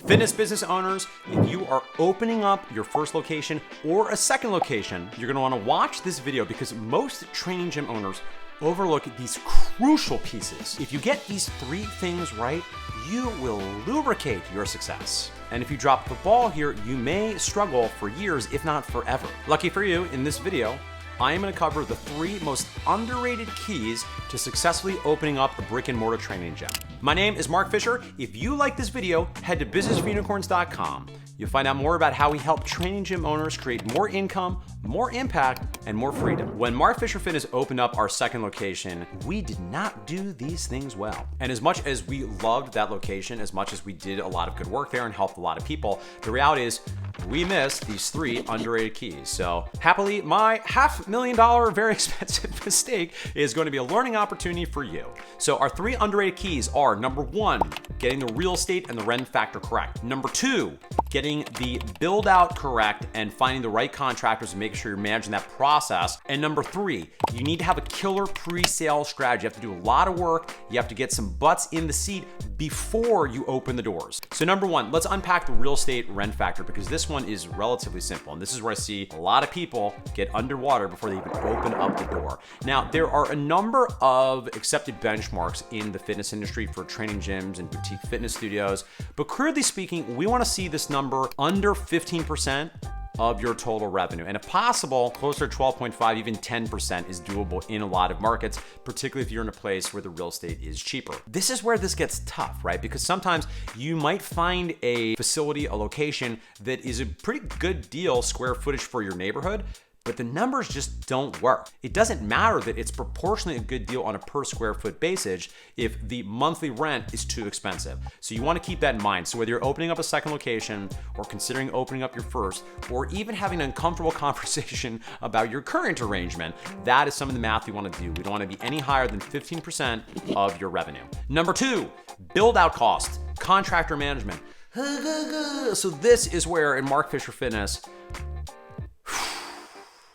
Fitness business owners, if you are opening up your first location or a second location, you're gonna wanna watch this video because most training gym owners overlook these crucial pieces. If you get these 3 things right, you will lubricate your success. And if you drop the ball here, you may struggle for years, if not forever. Lucky for you, in this video, I am gonna cover the 3 most underrated keys to successfully opening up a brick and mortar training gym. My name is Mark Fisher. If you like this video, head to businessforunicorns.com. You'll find out more about how we help training gym owners create more income, more impact, and more freedom. When Mark Fisher Fitness opened up our second location, we did not do these things well. And as much as we loved that location, as much as we did a lot of good work there and helped a lot of people, the reality is we missed these 3 underrated keys. So happily, my $500,000 very expensive mistake is going to be a learning opportunity for you. So our 3 underrated keys are: number 1, getting the real estate and the rent factor correct. Number 2, getting the build out correct and finding the right contractors and making sure you're managing that process. And number 3, you need to have a killer pre-sale strategy. You have to do a lot of work. You have to get some butts in the seat before you open the doors. So number 1, let's unpack the real estate rent factor, because this one is relatively simple. And this is where I see a lot of people get underwater before they even open up the door. Now, there are a number of accepted benchmarks in the fitness industry for training gyms and boutique fitness studios, but crudely speaking, we want to see this number under 15% of your total revenue. And if possible, closer to 12.5, even 10% is doable in a lot of markets, particularly if you're in a place where the real estate is cheaper. This is where this gets tough, right? Because sometimes you might find a facility, a location that is a pretty good deal square footage for your neighborhood, but the numbers just don't work. It doesn't matter that it's proportionally a good deal on a per square foot basis if the monthly rent is too expensive. So you want to keep that in mind. So whether you're opening up a second location or considering opening up your first, or even having an uncomfortable conversation about your current arrangement, that is some of the math we want to do. We don't want to be any higher than 15% of your revenue. Number 2, build out costs, contractor management. So this is where in Mark Fisher Fitness,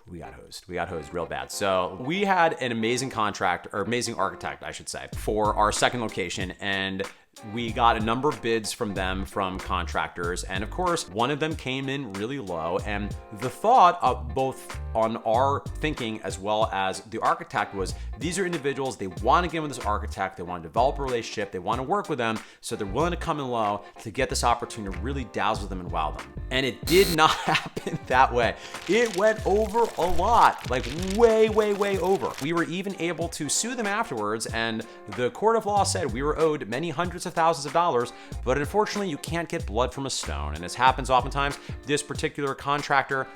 we got hosed real bad. So we had an amazing architect, I should say, for our second location, and we got a number of bids from them, from contractors, and of course, one of them came in really low. And the thought of both on our thinking as well as the architect was, these are individuals, they want to get with this architect, they want to develop a relationship, they want to work with them, so they're willing to come in low to get this opportunity to really dazzle them and wow them. And it did not happen that way. It went over a lot, like way over. We were even able to sue them afterwards, and the court of law said we were owed many hundreds of thousands of dollars, but unfortunately you can't get blood from a stone. And this happens oftentimes. This particular contractor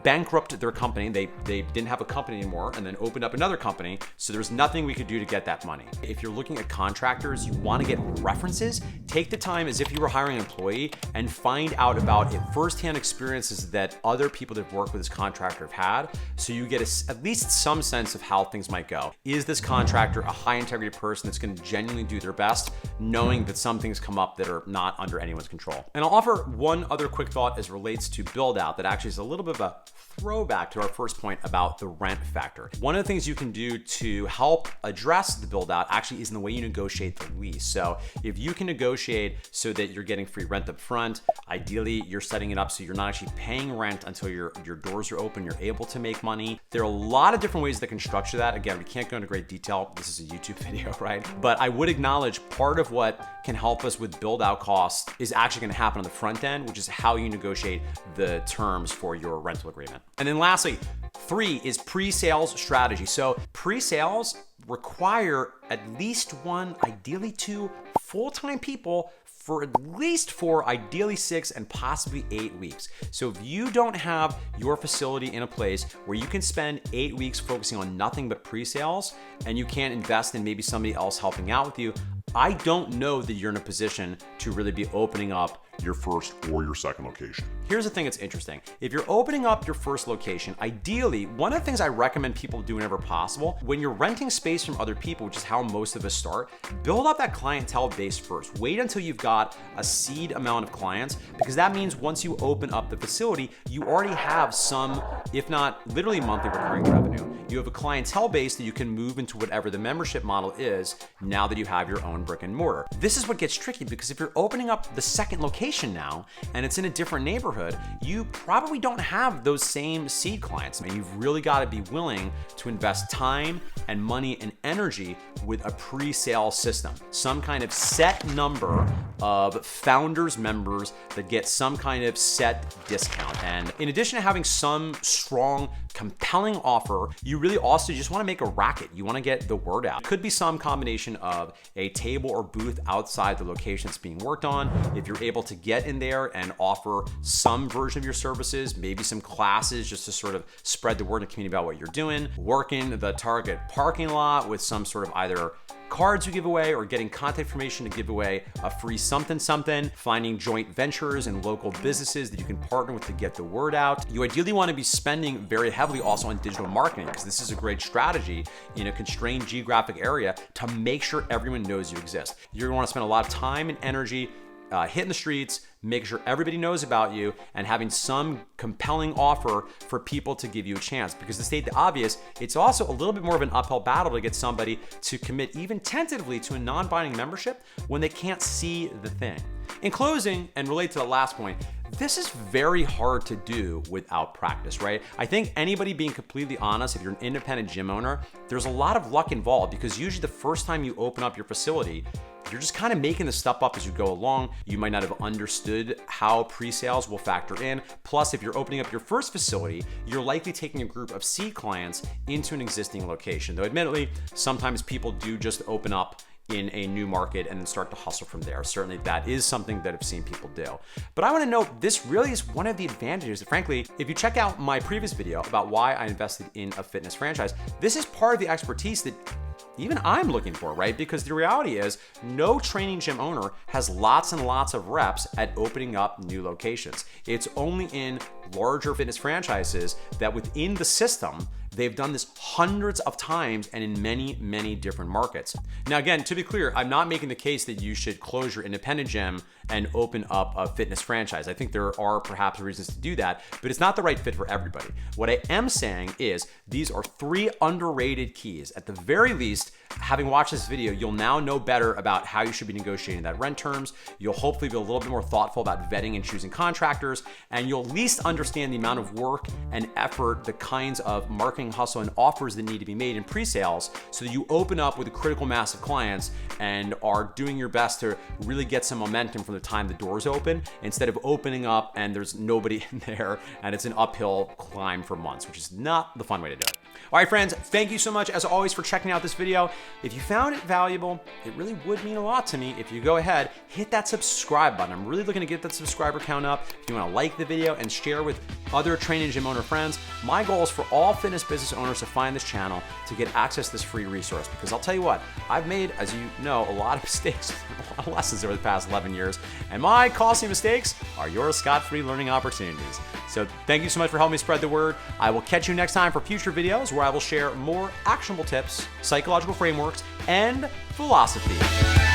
bankrupted their company. They didn't have a company anymore and then opened up another company. So there's nothing we could do to get that money. If you're looking at contractors, you want to get references, take the time as if you were hiring an employee and find out about firsthand experiences that other people that have worked with this contractor have had, so you get at least some sense of how things might go. Is this contractor a high integrity person that's going to genuinely do their best, knowing that some things come up that are not under anyone's control? And I'll offer one other quick thought as relates to build out that actually is a little bit of a throwback to our first point about the rent factor. One of the things you can do to help address the build out actually is in the way you negotiate the lease. So if you can negotiate so that you're getting free rent up front, ideally you're setting it up so you're not actually paying rent until your doors are open, you're able to make money. There are a lot of different ways that can structure that. Again, we can't go into great detail. This is a YouTube video, right? But I would acknowledge part of what can help us with build out costs is actually going to happen on the front end, which is how you negotiate the terms for your rental agreement. And then lastly, 3 is pre-sales strategy. So pre-sales require at least 1, ideally 2 full-time people for at least 4, ideally 6, and possibly 8 weeks. So if you don't have your facility in a place where you can spend 8 weeks focusing on nothing but pre-sales, and you can't invest in maybe somebody else helping out with you, I don't know that you're in a position to really be opening up your first or your second location. Here's the thing that's interesting. If you're opening up your first location, ideally, one of the things I recommend people do whenever possible, when you're renting space from other people, which is how most of us start, build up that clientele base first. Wait until you've got a seed amount of clients, because that means once you open up the facility, you already have some, if not literally monthly recurring revenue. you have a clientele base that you can move into whatever the membership model is now that you have your own brick and mortar. This is what gets tricky, because if you're opening up the second location now and it's in a different neighborhood, you probably don't have those same seed clients. And you've really got to be willing to invest time and money and energy with a pre-sale system, some kind of set number of founders members that get some kind of set discount. And in addition to having some strong, compelling offer, you really also just want to make a racket. You want to get the word out. It could be some combination of a table or booth outside the location that's being worked on. If you're able to get in there and offer some version of your services, maybe some classes just to sort of spread the word in the community about what you're doing, working the target parking lot with some sort of either cards you give away or getting contact information to give away a free something, finding joint ventures and local businesses that you can partner with to get the word out. You ideally want to be spending very heavily also on digital marketing, because this is a great strategy in a constrained geographic area to make sure everyone knows you exist. You're going to want to spend a lot of time and energy hitting the streets, making sure everybody knows about you, and having some compelling offer for people to give you a chance. Because to state the obvious, it's also a little bit more of an uphill battle to get somebody to commit even tentatively to a non-binding membership when they can't see the thing. In closing, and relate to the last point, this is very hard to do without practice, right? I think anybody being completely honest, if you're an independent gym owner, there's a lot of luck involved, because usually the first time you open up your facility, you're just kind of making the stuff up as you go along. You might not have understood how pre-sales will factor in. Plus, if you're opening up your first facility, you're likely taking a group of seed clients into an existing location. Though admittedly, sometimes people do just open up in a new market and then start to hustle from there. Certainly that is something that I've seen people do. But I want to note, this really is one of the advantages. Frankly, if you check out my previous video about why I invested in a fitness franchise, this is part of the expertise that even I'm looking for, right? Because the reality is no training gym owner has lots and lots of reps at opening up new locations. It's only in larger fitness franchises that within the system, they've done this hundreds of times and in many, many different markets. Now, again, to be clear, I'm not making the case that you should close your independent gym and open up a fitness franchise. I think there are perhaps reasons to do that, but it's not the right fit for everybody. What I am saying is these are 3 underrated keys. At the very least, having watched this video, you'll now know better about how you should be negotiating that rent terms. You'll hopefully be a little bit more thoughtful about vetting and choosing contractors, and you'll at least understand the amount of work and effort, the kinds of marketing hustle and offers that need to be made in pre-sales, so that you open up with a critical mass of clients and are doing your best to really get some momentum from the time the doors open, instead of opening up and there's nobody in there and it's an uphill climb for months, which is not the fun way to do it. All right, friends, thank you so much as always for checking out this video. If you found it valuable, it really would mean a lot to me if you go ahead, hit that subscribe button. I'm really looking to get that subscriber count up. If you want to like the video and share with other training gym owner friends, my goal is for all fitness business owners to find this channel to get access to this free resource. Because I'll tell you what, I've made, as you know, a lot of mistakes, a lot of lessons over the past 11 years, and my costly mistakes are your scot-free learning opportunities. So thank you so much for helping me spread the word. I will catch you next time for future videos where I will share more actionable tips, psychological frameworks, and philosophy.